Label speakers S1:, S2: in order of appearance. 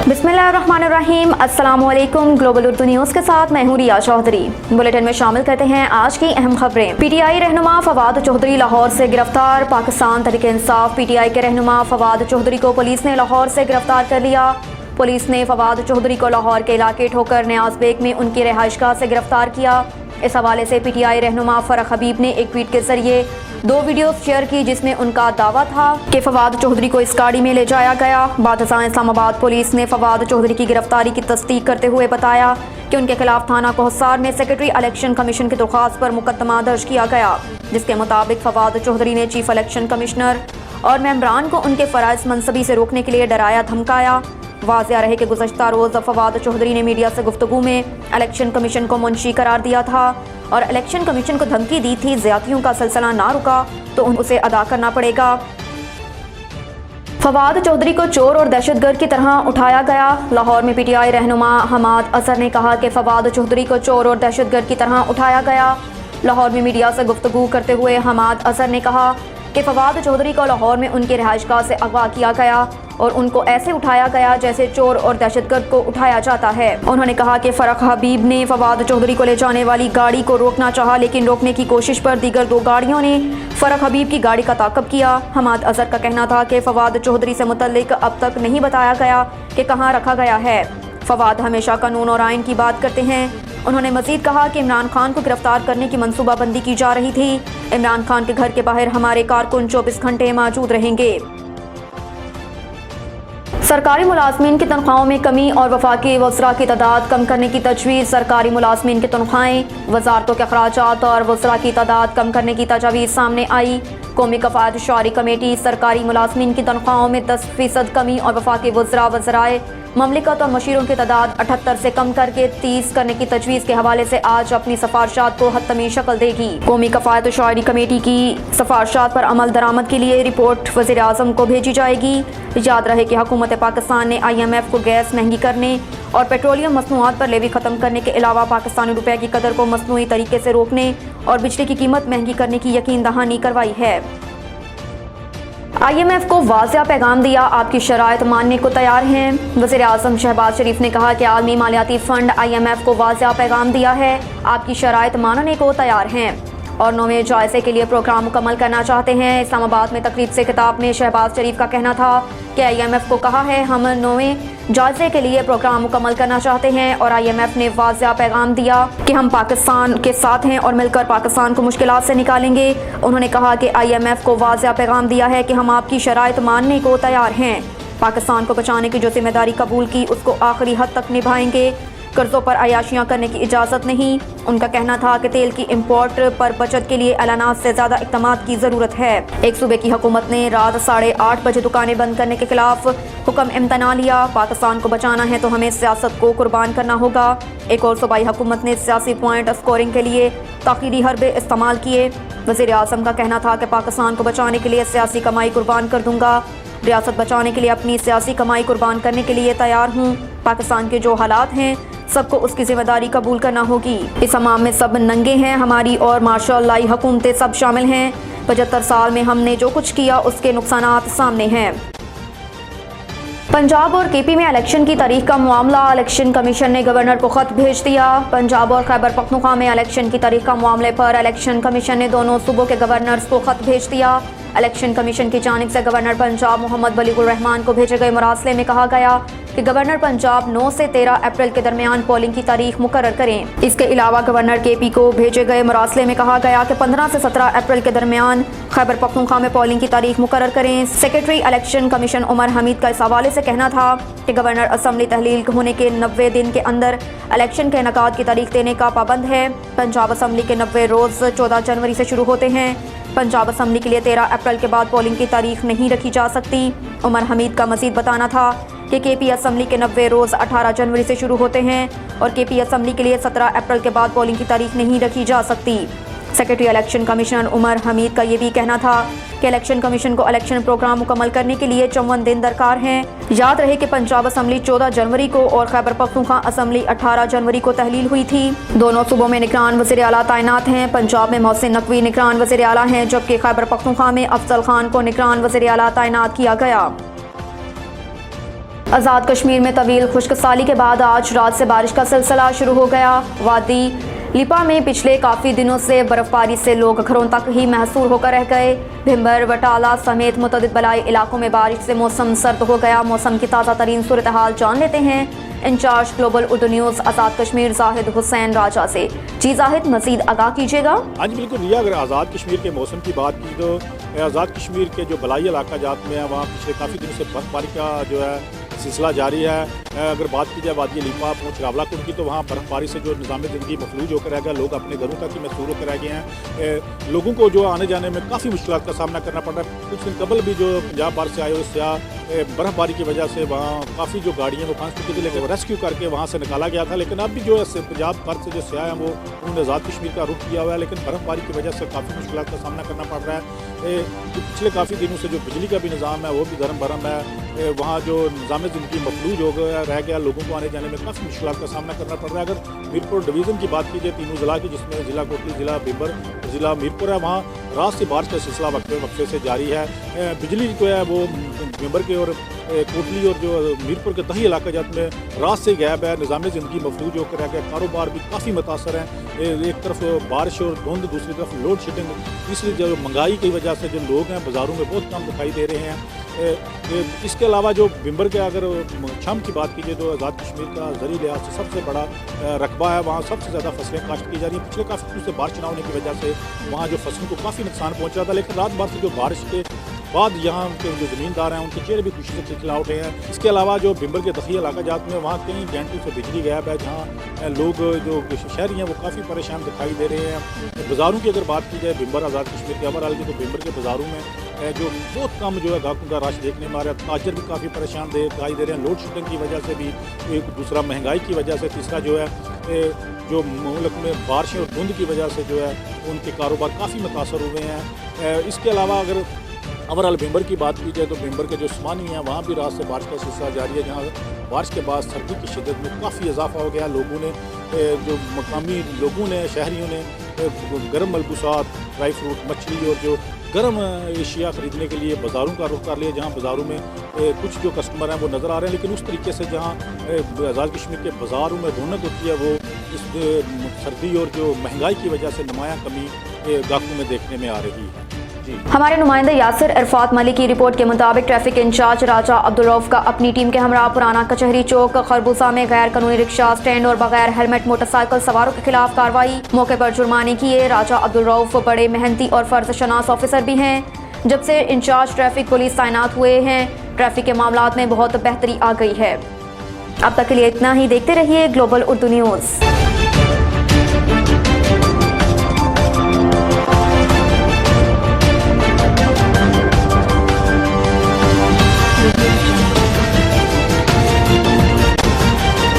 S1: बिस्मिल्लाहिर्रहमानिर्रहीम। अस्सलाम वालेकुम। ग्लोबल उर्दू न्यूज़ के साथ मैं हूं रिया चौधरी। बुलेटिन में शामिल करते हैं आज की अहम खबरें। पीटीआई रहनुमा फवाद चौधरी लाहौर से गिरफ्तार। पाकिस्तान तहरीक इंसाफ पीटीआई के रहनुमा फवाद चौधरी को पुलिस ने लाहौर से गिरफ्तार कर लिया। पुलिस ने फवाद चौधरी को लाहौर के इलाके ठोकर न्याज बेग में उनकी रिहाइशगाह से गिरफ्तार किया। इस हवाले से पीटीआई रहनुमा फरख हबीब ने एक ट्वीट के जरिए 2 वीडियो शेयर की, जिसमें उनका दावा था कि फवाद चौधरी को इस गाड़ी में ले जाया गया। बादशाह इस्लामाबाद पुलिस ने फवाद चौधरी की गिरफ्तारी की तस्दीक करते हुए बताया कि उनके खिलाफ थाना कोहसार में सेक्रेटरी इलेक्शन कमीशन की दरख्वास्त पर मुकदमा दर्ज किया गया, जिसके मुताबिक फवाद चौधरी ने चीफ इलेक्शन कमिश्नर और मेंबरान को उनके फराइज मनसबी से रोकने के लिए डराया धमकाया। वाज़िया रहे कि गुज़श्ता रोज़ फवाद चौधरी ने मीडिया से गुफ्तगू में इलेक्शन कमीशन को मुंशी करार दिया था और इलेक्शन कमीशन को धमकी दी थी, ज़्यादतियों का सिलसिला ना रुका तो उसे अदा करना पड़ेगा। फवाद चौधरी को चोर और दहशतगर्द की तरह उठाया गया। लाहौर में पीटीआई रहनुमा हमाद अजहर ने कहा कि फवाद चौधरी को चोर और दहशतगर्द की तरह उठाया गया। लाहौर में मीडिया से गुफ्तगू करते हुए हमाद अजहर ने कहा कि फवाद चौधरी को लाहौर में उनके रिहाइशगाह से अगवा किया गया और उनको ऐसे उठाया गया जैसे चोर और दहशतगर्द को उठाया जाता है। उन्होंने कहा कि फरख हबीब ने फवाद चौधरी को ले जाने वाली गाड़ी को रोकना चाहा, लेकिन रोकने की कोशिश पर दीगर 2 गाड़ियों ने फरख हबीब की गाड़ी का ताक़ब किया। हमाद अजहर का कहना था कि फवाद चौधरी से मुतल्लिक अब तक नहीं बताया गया कि कहाँ रखा गया है। फवाद हमेशा कानून और आइन की बात करते हैं। उन्होंने मजीद कहा कि इमरान खान को गिरफ्तार करने की मनसूबाबंदी की जा रही थी। इमरान खान के घर के बाहर हमारे कारकुन 24 घंटे मौजूद रहेंगे। सरकारी मुलाजमीन की तनख्वाहों में कमी और वफाकी वज़रा की तादाद कम करने की तजवीज़। सरकारी मुलाजमीन की तनख्वाहें, वजारतों के अखराजात और वज़रा की तादाद कम करने की तजवीज़ सामने आई। कौमी कफ़ायत शारी कमेटी सरकारी मुलाजमीन की तनख्वाहों में 10% कमी और वफाकी वज़रा वज़राए ममलिकत और मशीरों की तादाद 78 से कम करके 30 करने की तजवीज़ के हवाले से आज अपनी सिफारिशात को हतमी शक्ल देगी। कौमी कफ़ायत शारी कमेटी की सिफारिशात पर अमल दरामद के लिए रिपोर्ट वज़ीर आज़म को भेजी जाएगी। याद रहे कि हुकूमत पाकिस्तान ने IMF को गैस महंगी करने और पेट्रोलियम मसनूआत पर लेवी ख़त्म करने के अलावा पाकिस्तानी रुपये की कदर को मसनूई तरीके से रोकने और बिजली की कीमत महंगी करने की यकीन दहानी करवाई है। IMF को वाज़िया पैगाम दिया, आपकी शराइत मानने को तैयार हैं। वज़ीर आज़म शहबाज शरीफ ने कहा कि आलमी मालियाती फ़ंड IMF को वाज़िया पैगाम दिया है, आपकी शराइत मानने को तैयार हैं और 9वें जायज़े के लिए प्रोग्राम मुकम्मल करना चाहते हैं। इस्लामाबाद में तकरीब से खिताब में शहबाज शरीफ का कहना था कि IMF को कहा है हम 9वें जायज़े के लिए प्रोग्राम मुकम्मल करना चाहते हैं और IMF ने वाज़िया पैगाम दिया कि हम पाकिस्तान के साथ हैं और मिलकर पाकिस्तान को मुश्किलात से निकालेंगे। उन्होंने कहा कि IMF को वाज़िया पैगाम दिया है कि हम आपकी शराइत मानने को तैयार हैं, पाकिस्तान को बचाने की जो जिम्मेदारी कबूल की उसको आखिरी हद तक निभाएंगे, कर्ज़ों पर अयाशियाँ करने की इजाज़त नहीं। उनका कहना था कि तेल की इम्पोर्ट पर बचत के लिए ऐलानात से ज़्यादा इक़दामात की ज़रूरत है। एक सूबे की हुकूमत ने रात 8:30 बजे दुकानें बंद करने के खिलाफ हुक्म इम्तना लिया। पाकिस्तान को बचाना है तो हमें सियासत को कुर्बान करना होगा। एक और सूबाई हुकूमत ने सियासी पॉइंट स्कोरिंग के लिए ताख़ीरी हरबे इस्तेमाल किए। वज़ीर आज़म का कहना था कि पाकिस्तान को बचाने के लिए सियासी कमाई कुर्बान कर दूँगा, रियासत बचाने के लिए अपनी सियासी कमाई कुर्बान करने के लिए तैयार हूँ। पाकिस्तान के जो हालात हैं सबको उसकी जिम्मेदारी कबूल करना होगी। इस हमाम में सब नंगे हैं, हमारी और मार्शल लाई हुकूमतें सब शामिल हैं। 75 साल में हमने जो कुछ किया उसके नुकसानात सामने हैं। पंजाब और KP में इलेक्शन की तारीख का मामला, इलेक्शन कमीशन ने गवर्नर को खत भेज दिया। पंजाब और खैबर पख्तूनख्वा में इलेक्शन की तारीख का मामले पर इलेक्शन कमीशन ने दोनों सूबों के गवर्नर्स को खत भेज दिया। इलेक्शन कमीशन की जानिब से गवर्नर पंजाब मोहम्मद वलीगुर रहमान को भेजे गए मरासले में कहा गया कि गवर्नर पंजाब 9 से 13 अप्रैल के दरमियान पोलिंग की तारीख मुकर्रर करें। इसके अलावा गवर्नर KP को भेजे गए मरासले में कहा गया कि 15 से 17 अप्रैल के दरमियान खैबर पख्तूनख्वा में पोलिंग की तारीख मुकर्रर करें। Secretary election commission Umar Hameed का इस हवाले से कहना था कि गवर्नर असम्बली तहलील होने के 90 दिन के अंदर इलेक्शन के इनेकाद की तारीख देने का पाबंद है। पंजाब असम्बली के 90 रोज़ 14 जनवरी से शुरू होते हैं। पंजाब असम्बली के लिए 13 अप्रैल के बाद पोलिंग की तारीख नहीं रखी जा सकती। उमर हमीद का मजीद बताना था कि KP असम्बली के 90 रोज़ 18 जनवरी से शुरू होते हैं और KP असम्बली के लिए 17 अप्रैल के बाद पोलिंग की तारीख नहीं रखी जा सकती। سیکرٹری الیکشن کمشنر عمر حمید کا یہ بھی کہنا تھا کہ الیکشن کمیشن کو الیکشن پروگرام مکمل کرنے کے لیے 54 دن درکار ہیں۔ یاد رہے کہ پنجاب اسمبلی 14 جنوری کو اور خیبر پختونخوا اسمبلی 18 جنوری کو تحلیل ہوئی تھی۔ دونوں صوبوں میں نگران وزیر اعلیٰ تعینات ہیں۔ پنجاب میں محسن نقوی نگران وزیر اعلیٰ ہیں، جبکہ خیبر پختونخوا میں افضل خان کو نگران وزیر اعلیٰ تعینات کیا گیا۔ آزاد کشمیر میں طویل خشک سالی کے بعد آج رات سے بارش کا سلسلہ شروع ہو گیا۔ وادی لپا میں پچھلے کافی دنوں سے برف باری سے لوگ گھروں تک ہی محصور ہو کر رہ گئے۔ بھمبر، وٹالہ سمیت متعدد بلائی علاقوں میں بارش سے موسم سرد ہو گیا۔ موسم کی تازہ ترین صورتحال جان لیتے ہیں incharge global Urdu news Azad Kashmir زاہد حسین راجہ سے۔ جی زاہد، مزید آگاہ کیجیے گا۔
S2: ہاں جی بالکل ریا، اگر آزاد کشمیر کے موسم کی بات کی تو آزاد کشمیر کے جو بلائی علاقہ جات میں ہیں وہاں پچھلے کافی دنوں سے برف باری کا جو ہے سلسلہ جاری ہے۔ اگر بات کی جائے وادی لپا، پونچھ، راولاکوٹ کی تو وہاں برف باری سے جو نظام زندگی مفلوج ہو کر رہ گیا، لوگ اپنے گھروں تک ہی محصور ہو کر رہ گئے ہیں۔ لوگوں کو جو آنے جانے میں کافی مشکلات کا سامنا کرنا پڑ رہا ہے۔ کچھ دن قبل بھی جو پنجاب بھر سے آئے ہوئے سیاح برف باری کی وجہ سے وہاں کافی جو گاڑیاں وہ پھنس چکی تھی، لیکن ریسکیو کر کے وہاں سے نکالا گیا تھا۔ لیکن اب بھی جو ہے پنجاب بھر سے جو سیاح ہیں وہ انہوں نے آزاد کشمیر کا رخ کیا ہوا ہے، لیکن برف باری کی وجہ سے کافی مشکلات کا سامنا کرنا پڑ رہا ہے۔ پچھلے کافی دنوں سے جو بجلی کا بھی نظام ہے وہ بھی دھرم بھرم ہے۔ وہاں جو نظام زندگی مفلوج ہو گیا رہ گیا، لوگوں کو آنے جانے میں کافی مشکلات کا سامنا کرنا پڑ رہا ہے۔ اگر میرپور ڈویژن کی بات کی جائے تینوں ضلع کی، جس میں ضلع کوٹلی، ضلع بھمبر، ضلع میرپور ہے، وہاں رات سے بارش کا سلسلہ وقفے سے جاری ہے۔ بجلی جو ہے وہ بھمبر کے اور کوٹلی اور جو میرپور کے دیہی علاقہ جات میں رات سے غائب ہے۔ نظام زندگی مفلوج ہو کر رہ گیا، کاروبار بھی کافی متاثر ہیں۔ ایک طرف بارش اور دھند، دوسری طرف لوڈ شیڈنگ، تیسری جو مہنگائی کی وجہ سے جو لوگ ہیں بازاروں میں بہت کم دکھائی دے رہے ہیں۔ اس کے علاوہ جو بھمبر کے اگر چھم کی بات کی جائے تو آزاد کشمیر کا زرعی لحاظ سے سب سے بڑا رقبہ ہے، وہاں سب سے زیادہ فصلیں کاشت کی جا رہی ہیں۔ پچھلے کافی دنوں سے بارش نہ ہونے کی وجہ سے وہاں جو فصلوں کو کافی نقصان پہنچ رہا تھا، لیکن رات بھر سے جو بارش کے بعد یہاں کے جو زمیندار ہیں ان کے چہرے بھی خوشی سے کھلکھلا اٹھے ہیں۔ اس کے علاوہ جو بھمبر کے دیہی علاقہ جات میں وہاں کئی گھنٹوں سے بجلی غائب ہے، جہاں لوگ جو شہری ہیں وہ کافی پریشان دکھائی دے رہے ہیں۔ بازاروں کی اگر بات کی جائے بھمبر آزاد کشمیر کے اوورآل کی، تو بھمبر کے بازاروں میں جو بہت کم جو ہے گاہکوں کا رش دیکھنے میں آ رہا ہے۔ تاجر بھی کافی پریشان دکھائی دے رہے ہیں، لوڈ شیڈنگ کی وجہ سے بھی، ایک دوسرا مہنگائی کی وجہ سے، تیسرا جو ہے جو ملک میں بارشیں اور دھند کی وجہ سے جو ہے ان کے کاروبار کافی متاثر ہوئے ہیں۔ اس کے علاوہ اگر اوورآل بھمبر کی بات کی جائے تو بھمبر کے جو سمانی ہیں وہاں بھی رات سے بارش کا سلسلہ جاری ہے، جہاں بارش کے بعد سردی کی شدت میں کافی اضافہ ہو گیا۔ لوگوں نے جو مقامی لوگوں نے، شہریوں نے گرم ملبوسات، ڈرائی فروٹ، مچھلی اور جو گرم اشیاء خریدنے کے لیے بازاروں کا رخ کر لیا، جہاں بازاروں میں کچھ جو کسٹمر ہیں وہ نظر آ رہے ہیں، لیکن اس طریقے سے جہاں آزاد کشمیر کے بازاروں میں رونق ہوتی ہے وہ اس سردی اور جو مہنگائی کی وجہ سے نمایاں کمی گاہکوں میں دیکھنے میں آ رہی ہے۔
S1: ہمارے نمائندہ یاسر عرفات ملک کی رپورٹ کے مطابق ٹریفک انچارج راجہ عبدالرؤف کا اپنی ٹیم کے ہمراہ پرانا کچہری چوک خربوزہ میں غیر قانونی رکشہ سٹینڈ اور بغیر ہیلمٹ موٹر سائیکل سواروں کے خلاف کارروائی، موقع پر جرمانے کیے۔ راجہ عبدالرؤف بڑے محنتی اور فرض شناس آفیسر بھی ہیں۔ جب سے انچارج ٹریفک پولیس تعینات ہوئے ہیں ٹریفک کے معاملات میں بہت بہتری آ گئی ہے۔ اب تک کے لیے اتنا ہی، دیکھتے رہیے گلوبل اردو نیوز۔